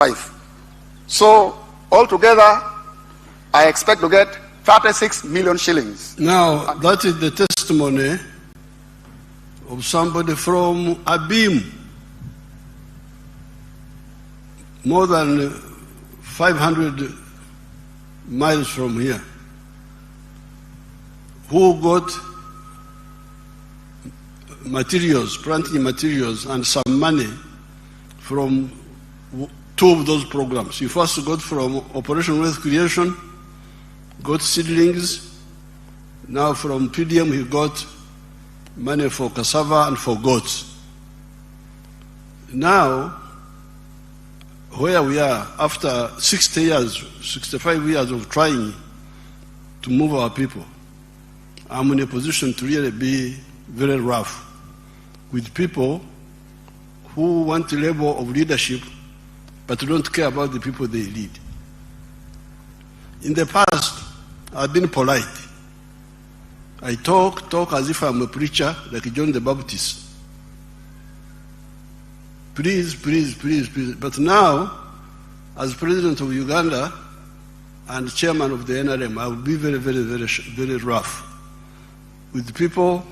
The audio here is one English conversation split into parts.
5. So altogether, I expect to get 36 million shillings. Now, that is the testimony of somebody from Abim, more than 500 miles from here, who got materials, planting materials, and some money from 2 of those programs. He first got from Operation Wealth Creation, got seedlings. Now from PDM he got money for cassava and for goats. Now, where we are, after 60 years, 65 years of trying to move our people, I'm in a position to really be very rough with people who want a level of leadership but don't care about the people they lead. In the past, I've been polite. I talk as if I'm a preacher, like John the Baptist. Please, please, please, please. But now, as president of Uganda and chairman of the NRM, I will be very, very, very, very rough with people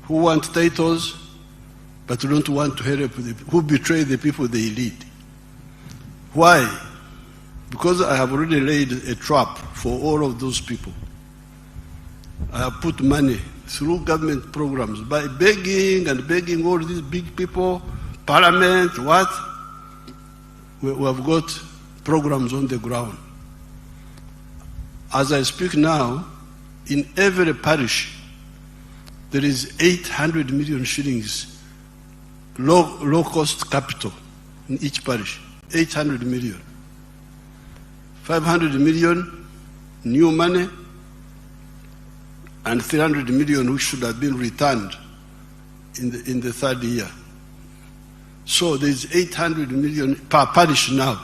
who want titles but don't want to help, who betray the people they lead. Why? Because I have already laid a trap for all of those people. I have put money through government programs by begging and begging all these big people, parliament, what? We have got programs on the ground. As I speak now, in every parish, there is 800 million shillings low-cost capital in each parish. 800 million. 500 million new money and 300 million which should have been returned in the 3rd year. So there's 800 million per parish now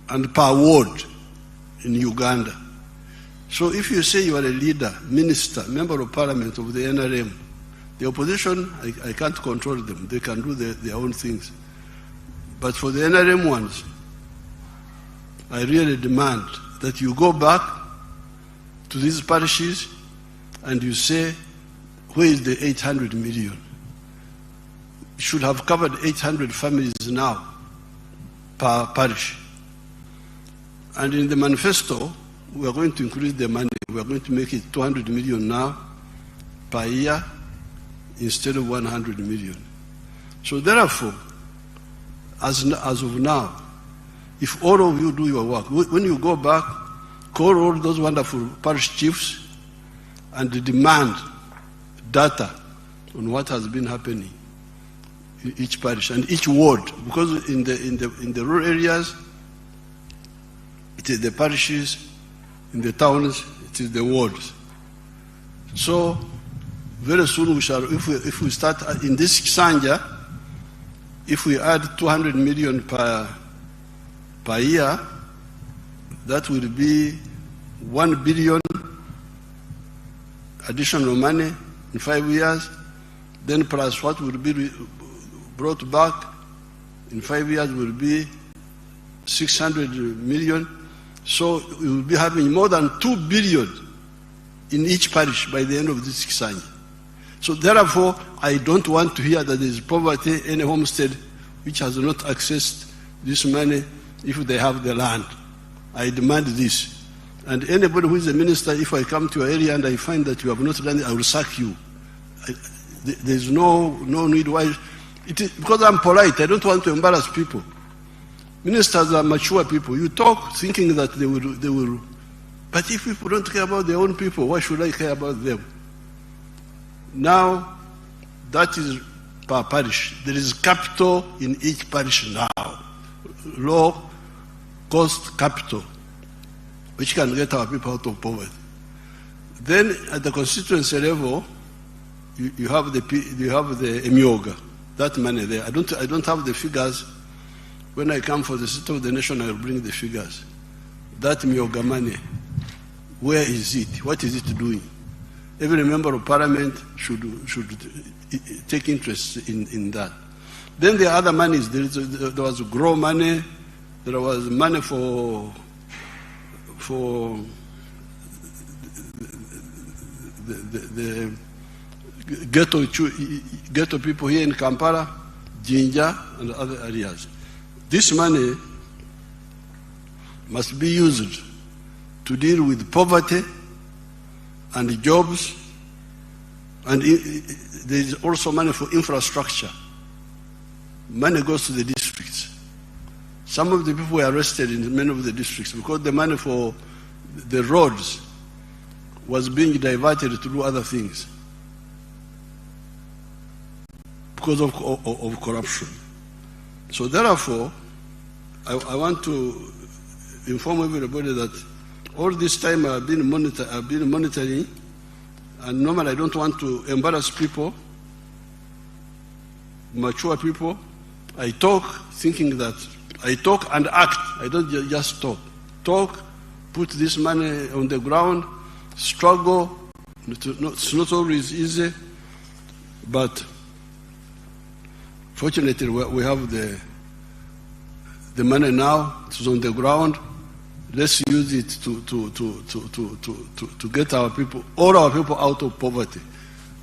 and per ward in Uganda. So if you say you are a leader, minister, member of parliament of the NRM, the opposition, I can't control them. They can do their own things. But for the NRM ones, I really demand that you go back to these parishes and you say, where is the 800 million? It should have covered 800 families now per parish. And in the manifesto, we are going to increase the money. We are going to make it 200 million now per year instead of 100 million. So therefore, as of now, if all of you do your work, when you go back, call all those wonderful parish chiefs and demand data on what has been happening in each parish and each ward, because in the rural areas, it is the parishes, in the towns, it is the wards. So very soon we shall, if we start in this Sanja, if we add 200 million per year, that will be 1 billion additional money in 5 years, then plus what will be brought back in 5 years will be 600 million. So we will be having more than 2 billion in each parish by the end of this Kisanya. So therefore, I don't want to hear that there is poverty in a homestead which has not accessed this money if they have the land. I demand this. And anybody who is a minister, if I come to your area and I find that you have not done it, I will sack you. There's no need why. It is, because I'm polite, I don't want to embarrass people. Ministers are mature people. You talk thinking that they will. But if people don't care about their own people, why should I care about them? Now, that is per parish. There is capital in each parish now. Low cost capital, which can get our people out of poverty. Then at the constituency level, you have the Emioga, that money there. I don't have the figures. When I come for the State of the Nation, I will bring the figures. That Emioga money, where is it? What is it doing? Every member of parliament should take interest in that. Then there are other monies. There was grow money. There was money for the ghetto people here in Kampala, Jinja, and other areas. This money must be used to deal with poverty and jobs, and there is also money for infrastructure. Money goes to the districts. Some of the people were arrested in many of the districts because the money for the roads was being diverted to do other things because of corruption. So therefore, I want to inform everybody that all this time I've been monitoring, and normally I don't want to embarrass people, mature people. I talk thinking that I talk and act. I don't just talk. Talk, put this money on the ground, struggle. It's not always easy, but fortunately we have the money now. It's on the ground. Let's use it to get our people, all our people, out of poverty.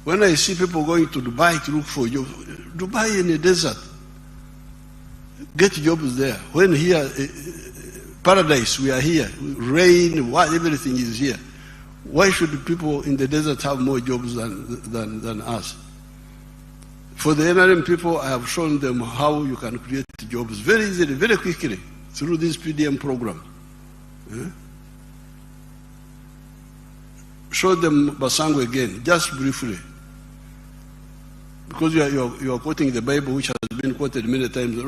When I see people going to Dubai to look for jobs, Dubai in the desert, get jobs there. When here, paradise, we are here, rain, everything is here. Why should people in the desert have more jobs than us? For the NRM people, I have shown them how you can create jobs very easily, very quickly, through this PDM program. Show them Basango again, just briefly. Because you are quoting the Bible, which has been quoted many times.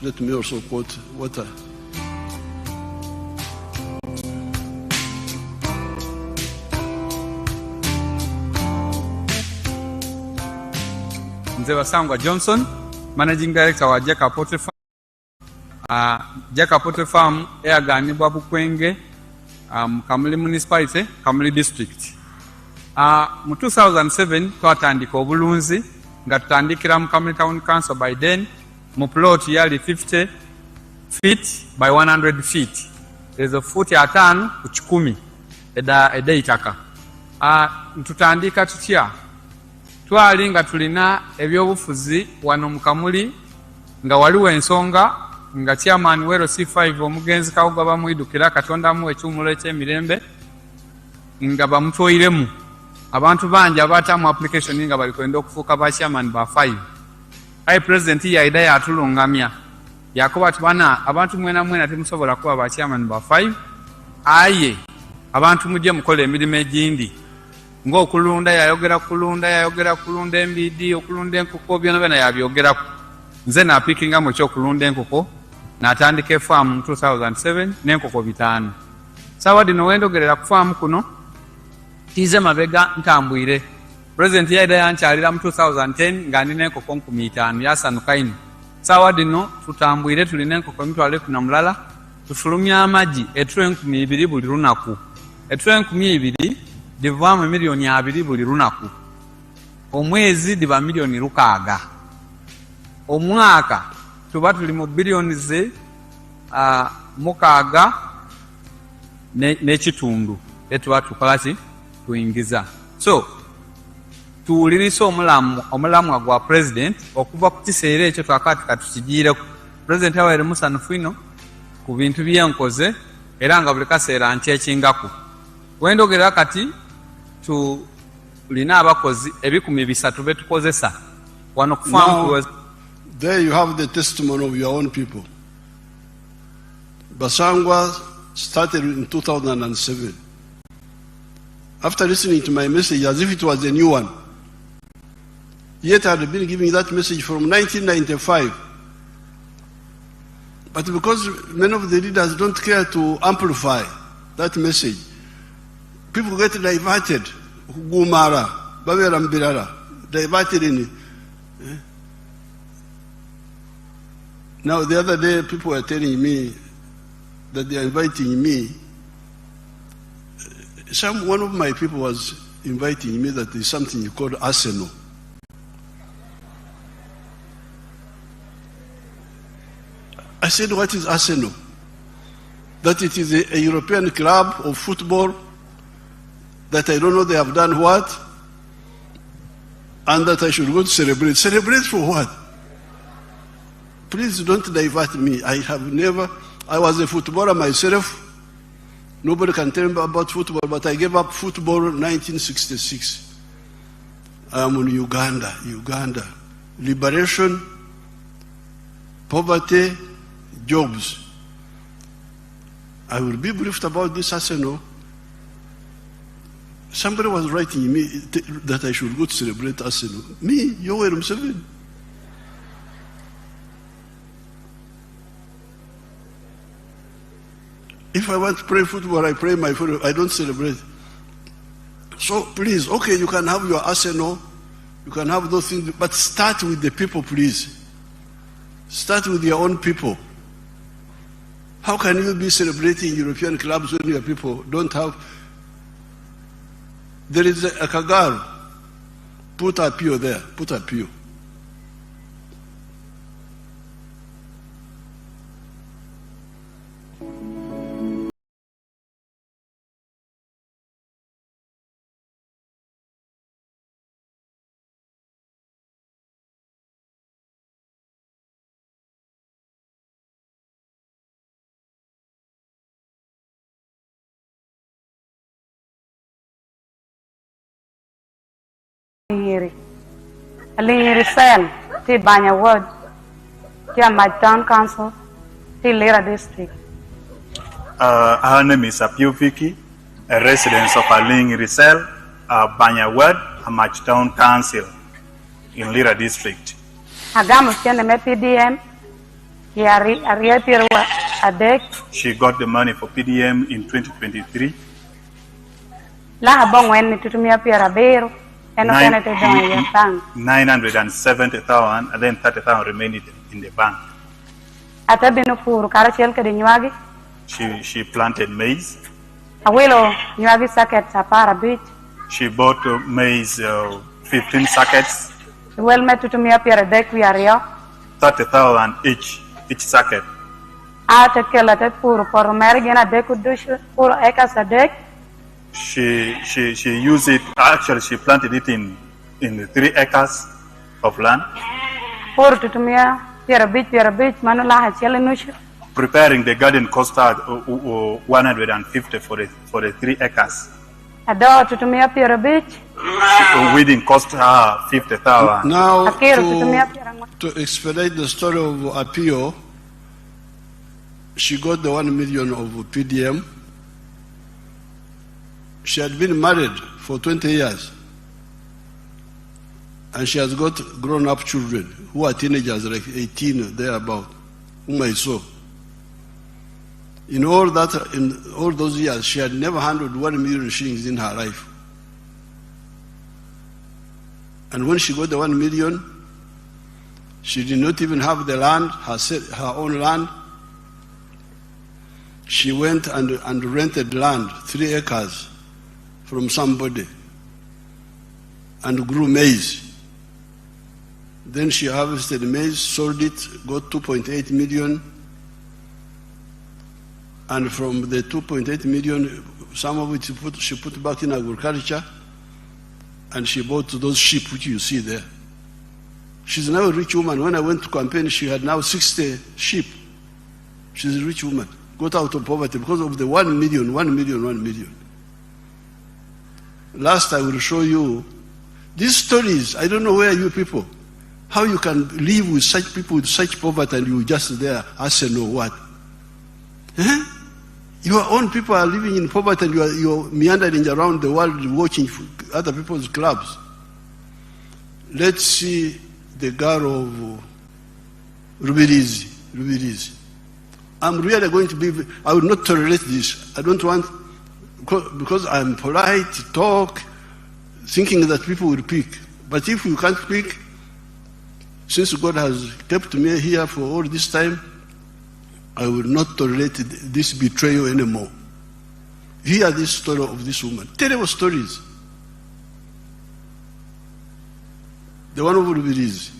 Let me also quote what Mzee Basangwa Johnson, Managing Director wa Jeka Poultry Farm. Jeka Poultry Farm eyaganibwa Bukwenge, Kamuli Municipality, Kamuli District. Mu 2007 twatandika obulunzi nga tutandikira mu Kamuli Town Council. By then mu plot yali 50 feet by 100 feet. There's a foot atano ku 10 eda itaka. Tutandika tutya twali nga tulina ebyobufuzi wano mu Kamuli nga waliwo ensonga nga chairman wero C5 omugenzi Kawuga bamwidukira Katonda mu ekyumulo eky'emirembe nga bamutoyiremu abantu banja abatamu application nga bali kwenda okufuuka ba chairman ba 5. Ayi president yaida yatulungamya yakoba tubana abantu mwena temusobola kuba ba chairman ba 5. Aye abantu mujje mukola emirimu egindi ng'okulunda yayogera kulunda embidi okulunda enkoko byonna yabyogerako. Nze napikinga mu ky'okulunda enkoko n'atandika farm mu 2007 n'enkoko 5. Sawa dino wendogerera ku farm kuno tize mabega ntambwire. President yaida yankyalira mu 2010 nga ndina enkoko 5,000 yasanuka ino. Sawa dino tutambwire tulina enkoko emitwalo 10 tufulumya amagi etule 2,000 buli lunaku. Etule 2,000 divaamu milioni 2 buli lunaku. Omwezi diva milioni 6. Omwaka tuba tuli mu bilioni ze 6 n'ekitundu etuba tukolaki tuyingiza. So tuwulirisa omulamwa gwa president okuva ku kiseera ekyo twakati katukigiireko. President awaire musanufu ino ku bintu byenkoze era nga buli kaseera nkyekingako. Wendogerera kati tulina abakozi 300 betukozesa wano ku farm. There you have the testimony of your own people. Basangwa started in 2007. After listening to my message as if it was a new one. Yet I had been giving that message from 1995. But because many of the leaders don't care to amplify that message, people get diverted. Gumara, Babera Mbirara, diverted in it. Now, the other day, people were telling me that they are inviting me. One of my people was inviting me that there's something called Arsenal. said, what is Arsenal? That it is a European club of football, that I don't know they have done what, and that I should go to celebrate. Celebrate for what? Please don't divert me. I was a footballer myself. Nobody can tell me about football, but I gave up football in 1966. I am in Uganda. Liberation, poverty, jobs. I will be briefed about this Arsenal. Somebody was writing me that I should go to celebrate Arsenal. Me, Yoweri Museveni. If I want to play football, I play my football. I don't celebrate. So please, okay, you can have your Arsenal, you can have those things, but start with the people, please. Start with your own people. How can you be celebrating European clubs when your people don't have? There is a Kagaru. Put a Pio there. Put a Pio. Alingiri Cell, T Banya Ward, T my town council, T Lira district. Her name is Apio Vicky, a resident of Alingiri Cell, Banya Ward, Amach Town Council in Lira district. Agamu Tiana PDM, Yari Ariatir Adek. She got the money for PDM in 2023. La Bong when to me appear a bear. 970,000 and then 30,000 remained in the bank. She planted maize. She bought maize, 15 sackets. 30,000 each sacket. She used it, actually she planted it in 3 acres of land. Preparing the garden cost her 150 for the 3 acres. Weeding cost her 50,000. Now, to expedite the story of Apio, she got the 1 million of PDM. She had been married for 20 years. And she has got grown-up children who are teenagers, like 18, thereabout, whom I saw. In all those years, she had never handled 1 million shillings in her life. And when she got the 1 million, she did not even have the land, her own land. She went and rented land, 3 acres, from somebody, and grew maize. Then she harvested maize, sold it, got 2.8 million. And from the 2.8 million, some of it she put back in agriculture, and she bought those sheep which you see there. She's now a rich woman. When I went to campaign, she had now 60 sheep. She's a rich woman. Got out of poverty because of the 1 million. Last I will show you these stories. I don't know where you people, how you can live with such people with such poverty and you just there, Arsenal what? Your own people are living in poverty and you're meandering around the world watching other people's clubs. Let's see the girl of Rubirizi. I'm really going to be, I will not tolerate this. I don't want, because I'm polite to talk, thinking that people will pick. But if you can't pick, since God has kept me here for all this time, I will not tolerate this betrayal anymore. Hear this story of this woman. Terrible stories. The one of Rubirizi.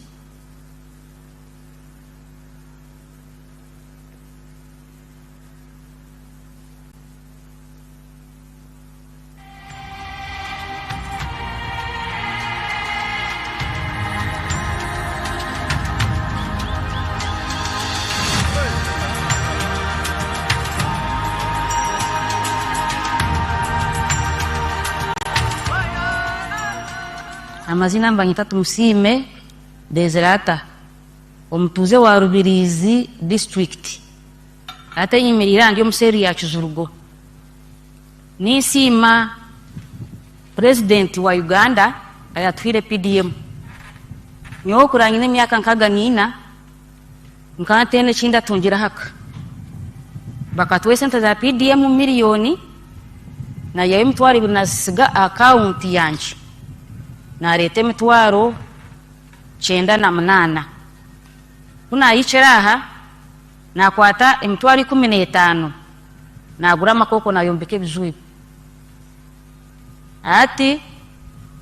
Amazina mbanyita Tumusime Deserata omutuze wa Rubirizi district ate yimirira ndi omuseri ya Kizurugo nisima president wa Uganda ayatwire PDM nyo kurangine myaka nkaga nina nkatene chinda tungira haka bakatwe sente za PDM milioni na yawe mtwari binasiga account yanje na rete mitwaro 98 kuna yicheraha na kwata mtwari 15 na gura makoko na yombeke bizui ati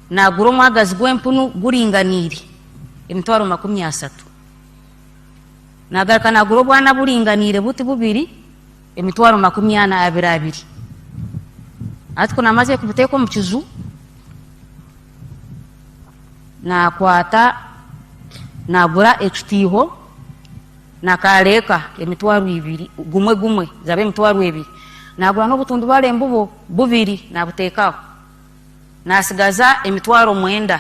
na gura mwagazi gwempunu guringaniri mtwaro 30 na garaka na gura bwana buringanire buti bubiri emitwaro 22 ati kuna maze kubuteko mkizu na kwata na gura ekitiho na kaleka emitwaro 2 gumwe zabe emitwaro 2 na gura no butundu bale mbubo bubiri na butekaho na sigaza emitwaro 9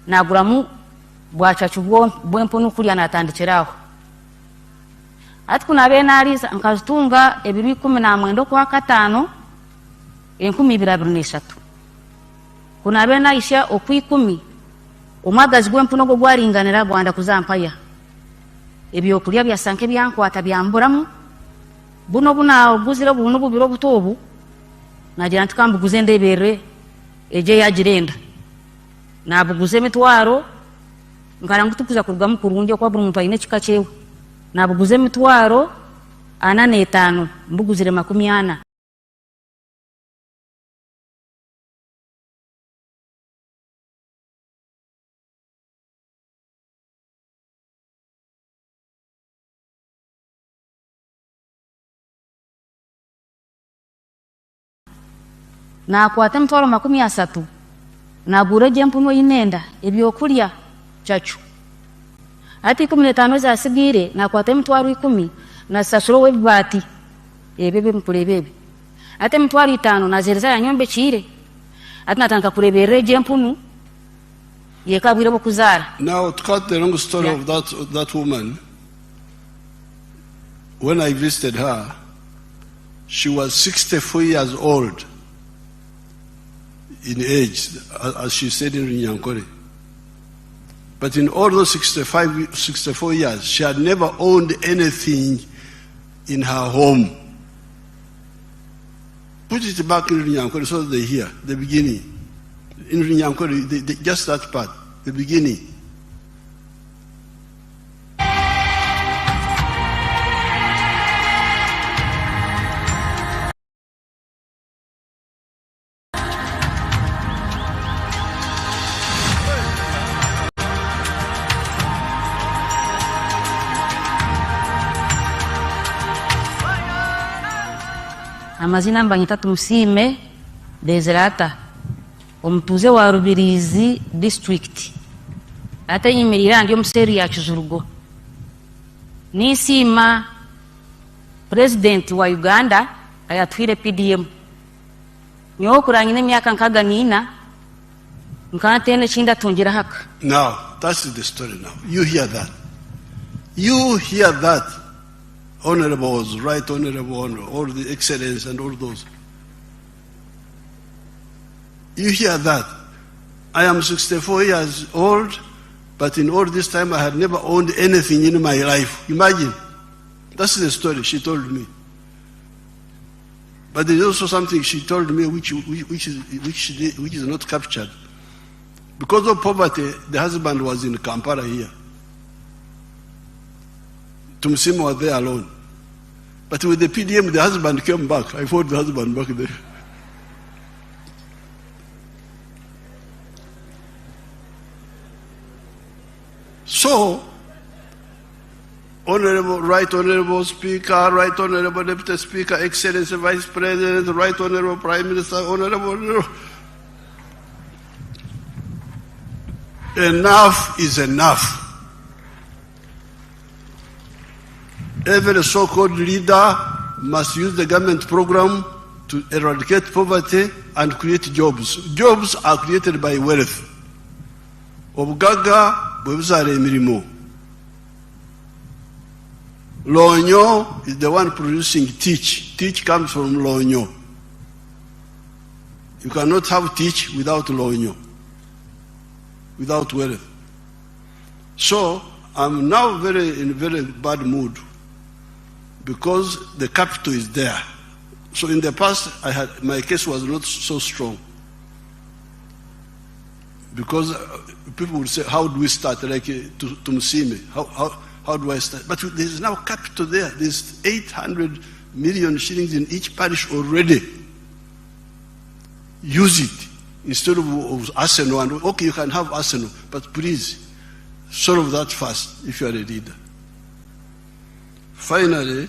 na gura mu bwachachu bwempunu kulya natandikiraho ati kuna benaliza nkazitunga ebiri 10 kwa 5 1023 kuna bena isha okwi10 omwagazi gwempunu go gwaringanira gwanda kuzampaya ebyo kulya bya sanke byankwata byamburamu buno buna oguzira buno bubiro butobu nagira ntikambu guzende berre eje yagirenda nabuguze mitwaro nkarangu tukuza kurugamu kurunje kwa buri muntu ayine kikachewe nabuguze mitwaro 45 mbuguzire 40 na kwata mitwaro 30 na gure jempuno inenda ebyokulya chachu ati 15 za sigire na kwata mitwaro 10 na sasuro webati ebebe mpulebebe ati mitwaro 5 na zereza ya nyombe chire ati natanga kurebere jempunu yekabwire bokuzara. Now to cut the long story of that woman, when I visited her, she was 64 years old in age, as she said in Nyankore. But in all those 64 years, she had never owned anything in her home. Put it back in Nyankore so that they hear the beginning. In Nyankore, just that part, the beginning. Amazina mbanyita Tumusime Deserata omutuze wa Rubirizi district ate yimirira ndi omuseri ya Kizurugo nisima president wa Uganda ayatwire PDM nyo kurangine myaka nkaga nina nkatene chinda tungira haka. Now that's the story. Now you hear that, you hear that, honorables, right honorable honor, all the excellence and all those. You hear that. I am 64 years old, but in all this time I had never owned anything in my life. Imagine. That's the story she told me. But there's also something she told me which is not captured. Because of poverty, the husband was in Kampala here. Tumusime was there alone. But with the PDM, the husband came back. I fought the husband back there. So, Honorable, Right Honorable Speaker, Right Honorable Deputy Speaker, Excellency Vice President, Right Honorable Prime Minister, Honorable, enough is enough. Every so-called leader must use the government program to eradicate poverty and create jobs. Jobs are created by wealth. Obugaga bwebuzala emirimo. Lonyo is the one producing teach. Teach comes from Lonyo. You cannot have teach without Lonyo, without wealth. So I'm now in a very bad mood because the capital is there. So in the past, my case was not so strong because people would say, "How do we start?" Like to Msime, how do I start? But there's now capital there. There's 800 million shillings in each parish already. Use it instead of arsenal. And okay, you can have arsenal, but please solve that first if you are a leader. Finally,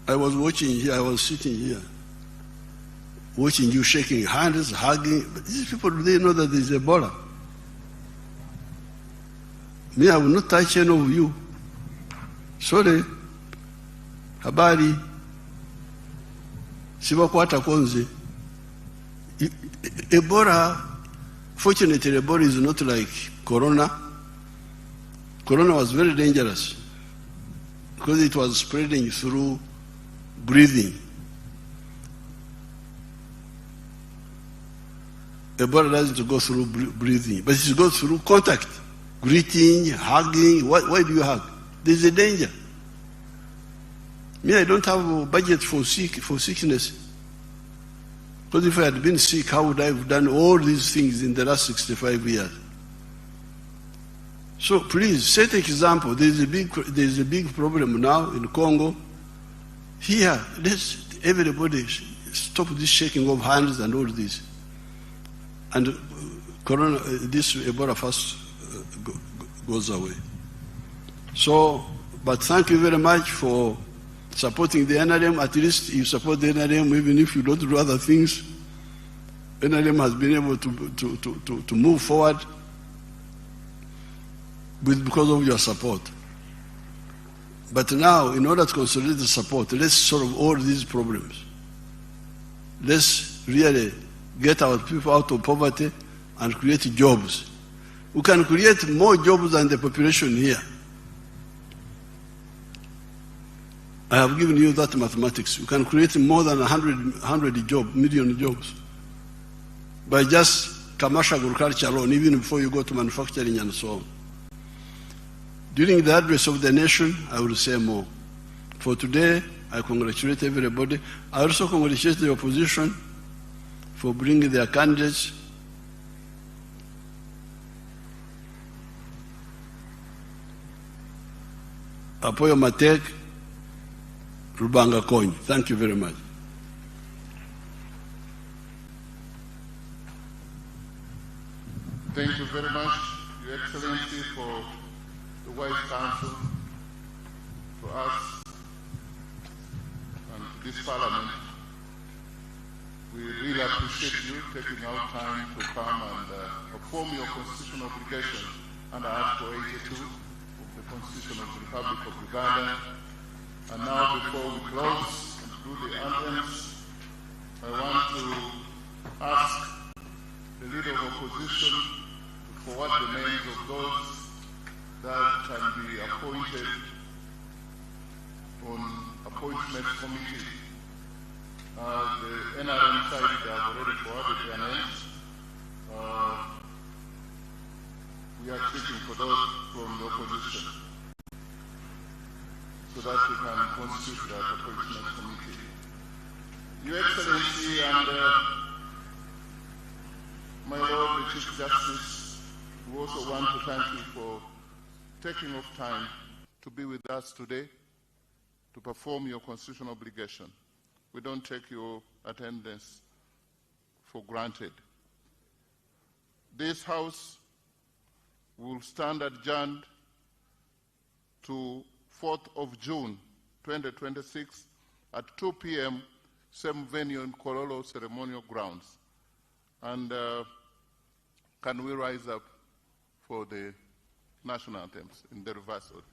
I was watching here, I was sitting here, watching you shaking hands, hugging. But these people, they know that there's Ebola. Me, I will not touch any of you. Sorry. Habari. Sibakwata konze. Ebola, fortunately, Ebola is not like Corona. Corona was very dangerous because it was spreading through breathing. Ebola doesn't go through breathing, but it goes through contact, greeting, hugging. Why do you hug? There's a danger. Me, I don't have a budget for sickness. Because if I had been sick, how would I have done all these things in the last 65 years? So please, set an example. There's a big problem now in Congo. Here, let's everybody stop this shaking of hands and all this. And Corona, this Ebola first goes away. So, but thank you very much for supporting the NRM. At least you support the NRM, even if you don't do other things. NRM has been able to move forward because of your support. But now, in order to consolidate the support, let's solve all these problems. Let's really get our people out of poverty and create jobs. We can create more jobs than the population here. I have given you that mathematics. You can create more than 100 million jobs by just commercial agriculture alone, even before you go to manufacturing and so on. During the address of the nation, I will say more. For today, I congratulate everybody. I also congratulate the opposition for bringing their candidates. Apoyo Matek, Rubanga Kony. Thank you very much. Thank you very much, Your Excellency, for the wise counsel to us and to this Parliament. We really appreciate you taking out time to come and perform your constitutional obligation under Article 82 of the Constitution of the Republic of Uganda. And now, before we close and do the anthems, I want to ask the Leader of Opposition to forward the names of those that can be appointed on Appointment Committee. The NRM side, they have already forwarded their names. We are seeking for those from the opposition so that we can constitute that appointment committee. Your Excellency and my Lord the Chief Justice, we also want to thank you for taking off time to be with us today to perform your constitutional obligation. We don't take your attendance for granted. This House will stand adjourned to 4th of June 2026 at 2 p.m., same venue in Kololo Ceremonial Grounds. And can we rise up for the national anthems in the reverse order?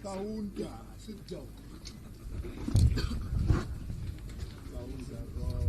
Kaunta, sit down. Kaunta,